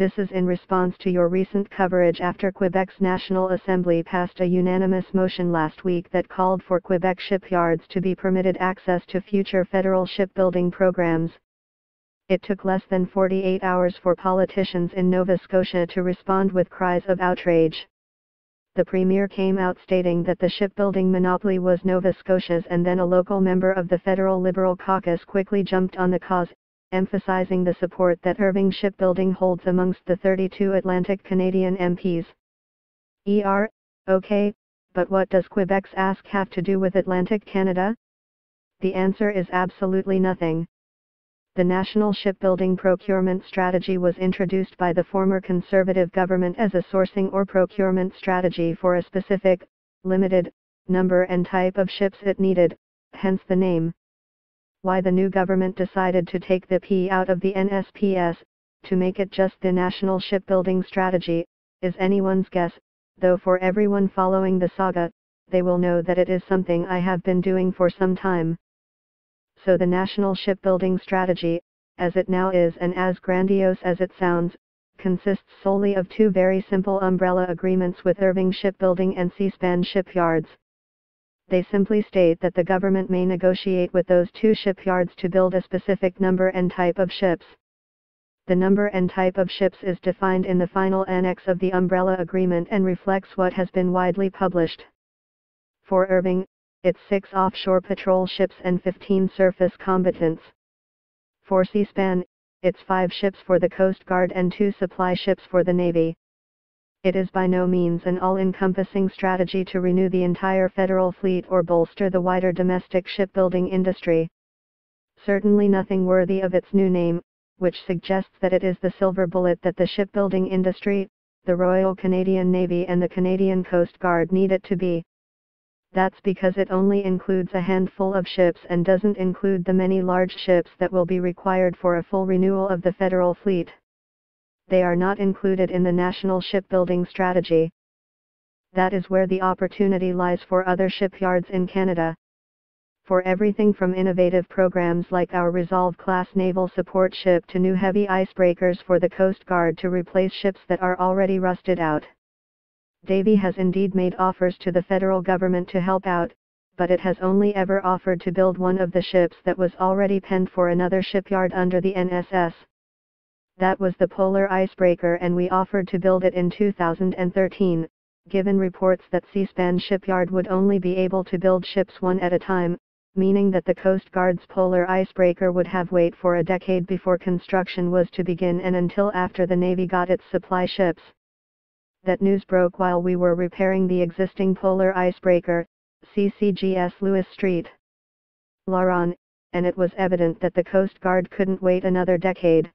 This is in response to your recent coverage after Quebec's National Assembly passed a unanimous motion last week that called for Quebec shipyards to be permitted access to future federal shipbuilding programs. It took less than 48 hours for politicians in Nova Scotia to respond with cries of outrage. The Premier came out stating that the shipbuilding monopoly was Nova Scotia's, and then a local member of the federal Liberal caucus quickly jumped on the cause, emphasizing the support that Irving Shipbuilding holds amongst the 32 Atlantic Canadian MPs. Okay, but what does Quebec's ask have to do with Atlantic Canada? The answer is absolutely nothing. The National Shipbuilding Procurement Strategy was introduced by the former Conservative government as a sourcing or procurement strategy for a specific, limited, number and type of ships it needed, hence the name. Why the new government decided to take the P out of the NSPS, to make it just the National Shipbuilding Strategy, is anyone's guess, though for everyone following the saga, they will know that it is something I have been doing for some time. So the National Shipbuilding Strategy, as it now is and as grandiose as it sounds, consists solely of two very simple umbrella agreements with Irving Shipbuilding and Seaspan Shipyards. They simply state that the government may negotiate with those two shipyards to build a specific number and type of ships. The number and type of ships is defined in the final annex of the umbrella agreement and reflects what has been widely published. For Irving, it's 6 offshore patrol ships and 15 surface combatants. For Seaspan, it's 5 ships for the Coast Guard and 2 supply ships for the Navy. It is by no means an all-encompassing strategy to renew the entire federal fleet or bolster the wider domestic shipbuilding industry. Certainly nothing worthy of its new name, which suggests that it is the silver bullet that the shipbuilding industry, the Royal Canadian Navy and the Canadian Coast Guard need it to be. That's because it only includes a handful of ships and doesn't include the many large ships that will be required for a full renewal of the federal fleet. They are not included in the National Shipbuilding Strategy. That is where the opportunity lies for other shipyards in Canada. For everything from innovative programs like our Resolve-class naval support ship to new heavy icebreakers for the Coast Guard to replace ships that are already rusted out. Davie has indeed made offers to the federal government to help out, but it has only ever offered to build one of the ships that was already penned for another shipyard under the NSS. That was the Polar Icebreaker, and we offered to build it in 2013, given reports that Seaspan Shipyard would only be able to build ships one at a time, meaning that the Coast Guard's Polar Icebreaker would have wait for a decade before construction was to begin and until after the Navy got its supply ships. That news broke while we were repairing the existing Polar Icebreaker, CCGS Lewis Street, Laron, and it was evident that the Coast Guard couldn't wait another decade.